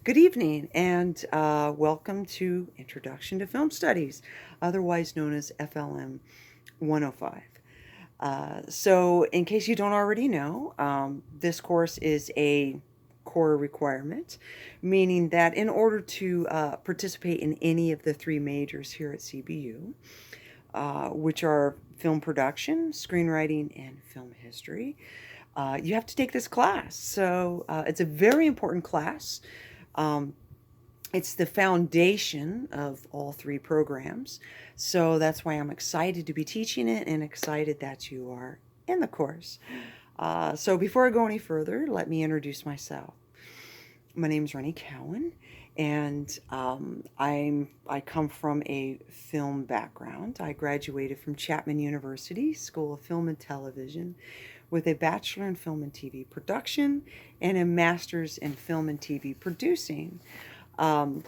Good evening and welcome to Introduction to Film Studies, otherwise known as FLM 105. So in case you don't already know, this course is a core requirement, meaning that in order to participate in any of the three majors here at CBU, which are film production, screenwriting, and film history, you have to take this class. So it's a very important class. Um, it's the foundation of all three programs. So that's why I'm excited to be teaching it and excited that you are in the course. So before I go any further, let me introduce myself. My name is Rcowan, and I come from a film background. I graduated from Chapman University School of Film and Television with a bachelor in film and TV production and a master's in film and TV producing. Um,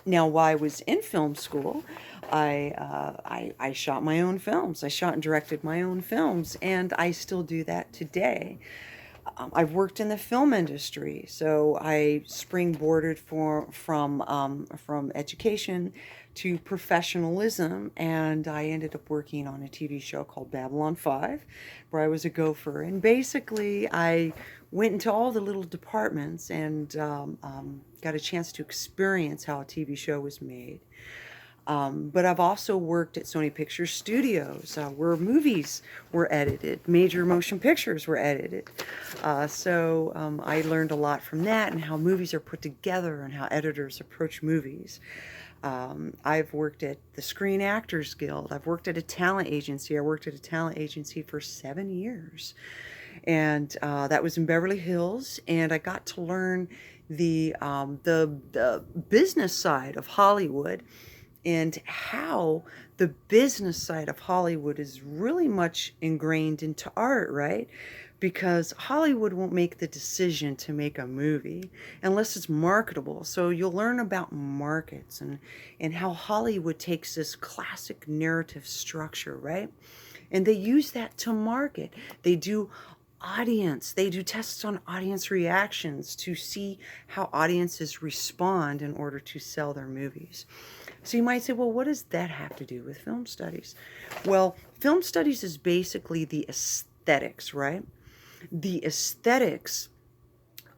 Now, while I was in film school, I shot my own films. I shot and directed my own films, and I still do that today. I've worked in the film industry, so I springboarded from education to professionalism, and I ended up working on a TV show called Babylon 5, where I was a gopher. And basically, I went into all the little departments and got a chance to experience how a TV show was made. But I've also worked at Sony Pictures Studios, where movies were edited, major motion pictures were edited. So I learned a lot from that and how movies are put together and how editors approach movies. I've worked at the Screen Actors Guild. I've worked at a talent agency. I worked at a talent agency for 7 years. And that was in Beverly Hills. And I got to learn the business side of Hollywood and how the business side of Hollywood is really much ingrained into art, right? Because Hollywood won't make the decision to make a movie unless it's marketable. So you'll learn about markets and how Hollywood takes this classic narrative structure, right? And they use that to market. They do tests on audience reactions to see how audiences respond in order to sell their movies. So you might say, well, what does that have to do with film studies? Well, film studies is basically the aesthetics, right? The aesthetics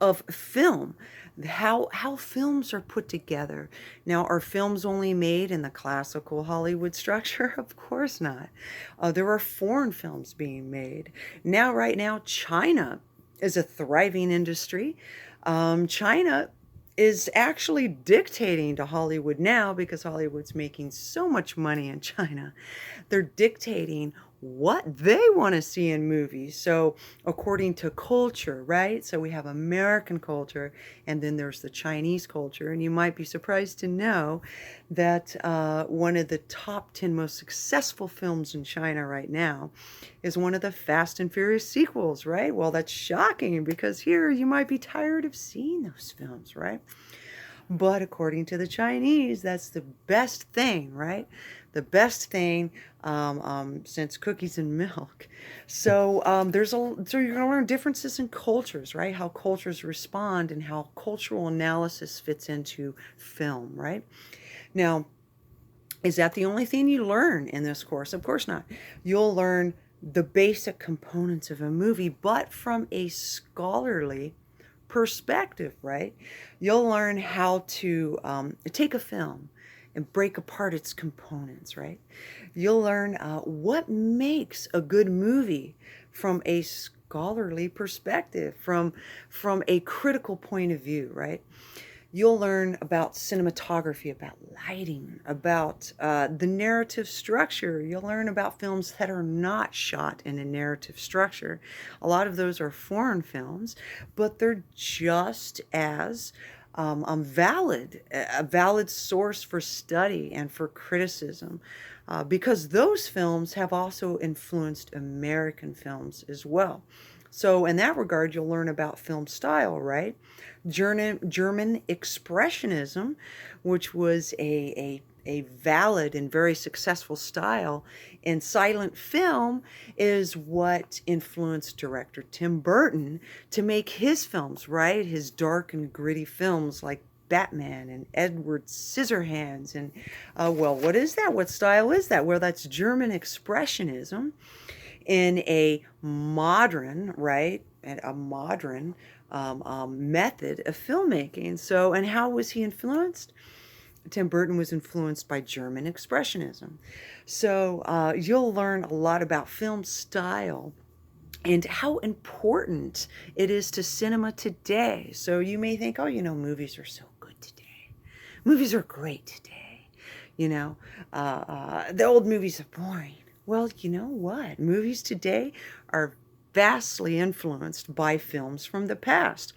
of film, how films are put together. Now, are films only made in the classical Hollywood structure? Of course not. There are foreign films being made. Now, right now, China is a thriving industry. China is actually dictating to Hollywood now because Hollywood's making so much money in China. They're dictating what they want to see in movies. So according to culture, right? So we have American culture and then there's the Chinese culture. And you might be surprised to know that one of the top 10 most successful films in China right now is one of the Fast and Furious sequels, right? Well, that's shocking because here you might be tired of seeing those films, right? But according to the Chinese, that's the best thing, right? The best thing since cookies and milk. So so you're going to learn differences in cultures, right? How cultures respond and how cultural analysis fits into film, right? Now, is that the only thing you learn in this course? Of course not. You'll learn the basic components of a movie, but from a scholarly perspective, right? You'll learn how to take a film and break apart its components, right? You'll learn what makes a good movie from a scholarly perspective, from a critical point of view, right? You'll learn about cinematography, about lighting, about the narrative structure. You'll learn about films that are not shot in a narrative structure. A lot of those are foreign films, but they're just as a valid source for study and for criticism, because those films have also influenced American films as well. So in that regard, you'll learn about film style, right? German Expressionism, which was a valid and very successful style in silent film is what influenced director Tim Burton to make his films, right? His dark and gritty films like Batman and Edward Scissorhands. And, well, what is that? What style is that? Well, that's German Expressionism in a modern, right? A modern method of filmmaking. So, and how was he influenced? Tim Burton was influenced by German Expressionism. So you'll learn a lot about film style and how important it is to cinema today. So you may think, oh, movies are so good today. Movies are great today. The old movies are boring. Well, you know what? Movies today are vastly influenced by films from the past.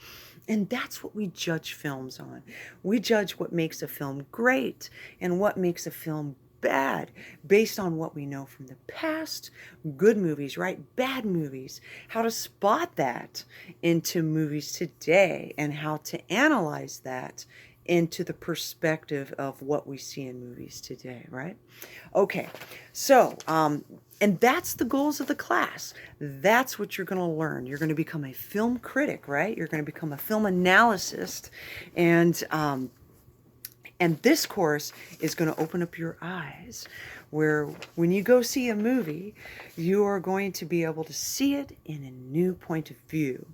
And that's what we judge films on. We judge what makes a film great and what makes a film bad based on what we know from the past. Good movies, right? Bad movies. How to spot that into movies today and how to analyze that into the perspective of what we see in movies today, right? Okay, so, and that's the goals of the class. That's what you're going to learn. You're going to become a film critic, right? You're going to become a film analyst. And this course is going to open up your eyes where when you go see a movie, you are going to be able to see it in a new point of view.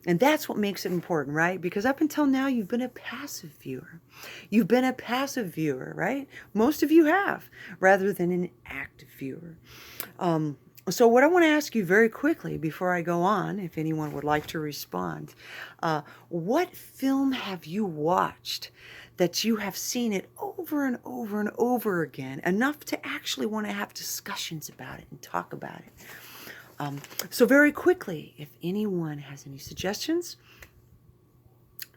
And that's what makes it important, right? Because up until now, you've been a passive viewer. You've been a passive viewer, right? Most of you have, rather than an active viewer. So what I want to ask you very quickly before I go on, if anyone would like to respond, what film have you watched that you have seen it over and over and over again, enough to actually want to have discussions about it and talk about it? So very quickly, if anyone has any suggestions.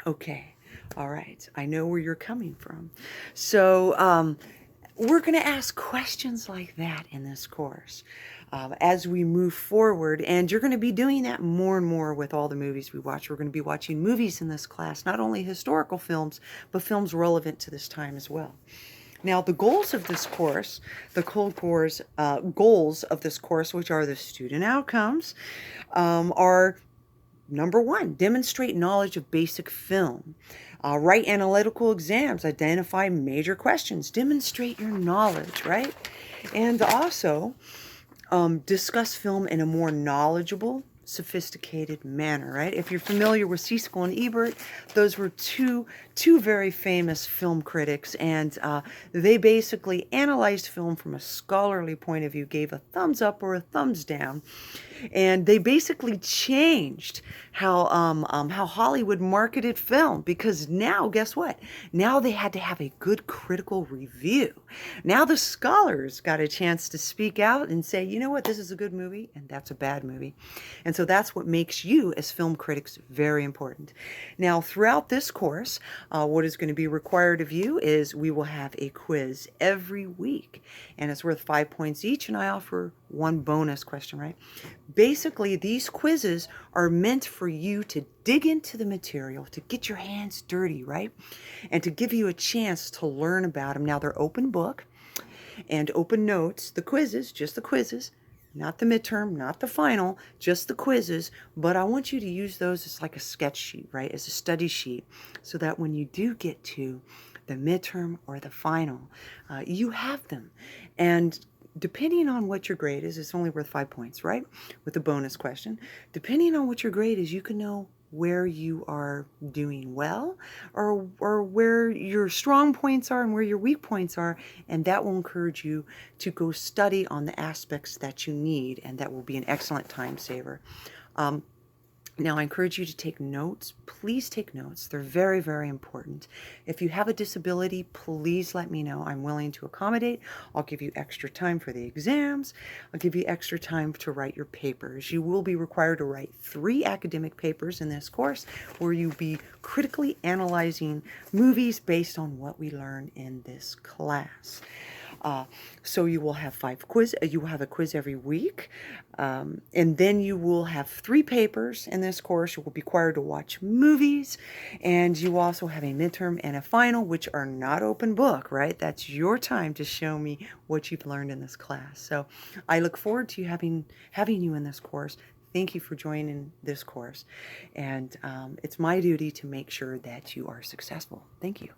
Okay, all right, I know where you're coming from. So we're going to ask questions like that in this course as we move forward, and you're going to be doing that more and more with all the movies we watch. We're going to be watching movies in this class, not only historical films, but films relevant to this time as well. Now, the goals of this course, goals of this course, which are the student outcomes, are number one, demonstrate knowledge of basic film. Write analytical exams, identify major questions, demonstrate your knowledge, right? And also discuss film in a more knowledgeable, sophisticated manner, right? If you're familiar with Siskel and Ebert, those were two very famous film critics, and they basically analyzed film from a scholarly point of view, gave a thumbs up or a thumbs down, and they basically changed how Hollywood marketed film, because now, guess what? Now they had to have a good critical review. Now the scholars got a chance to speak out and say, you know what, this is a good movie and that's a bad movie. And so that's what makes you as film critics very important. Now, throughout this course, what is going to be required of you is we will have a quiz every week, and it's worth 5 points each, and I offer one bonus question, right? Basically, these quizzes are meant for you to dig into the material, to get your hands dirty, right? And to give you a chance to learn about them. Now, they're open book and open notes. The quizzes, just the quizzes, not the midterm, not the final, just the quizzes. But I want you to use those as like a sketch sheet, right? As a study sheet, so that when you do get to the midterm or the final, you have them. And depending on what your grade is, it's only worth 5 points, right? With a bonus question. Depending on what your grade is, you can know where you are doing well, or where your strong points are and where your weak points are, and that will encourage you to go study on the aspects that you need, and that will be an excellent time saver. Now, I encourage you to take notes. Please take notes. They're very, very important. If you have a disability, please let me know. I'm willing to accommodate. I'll give you extra time for the exams. I'll give you extra time to write your papers. You will be required to write 3 academic papers in this course, where you'll be critically analyzing movies based on what we learn in this class. So you will have you will have a quiz every week, and then you will have 3 papers in this course. You will be required to watch movies, and you also have a midterm and a final, which are not open book, right? That's your time to show me what you've learned in this class. So I look forward to having you in this course. Thank you for joining this course, and it's my duty to make sure that you are successful. Thank you.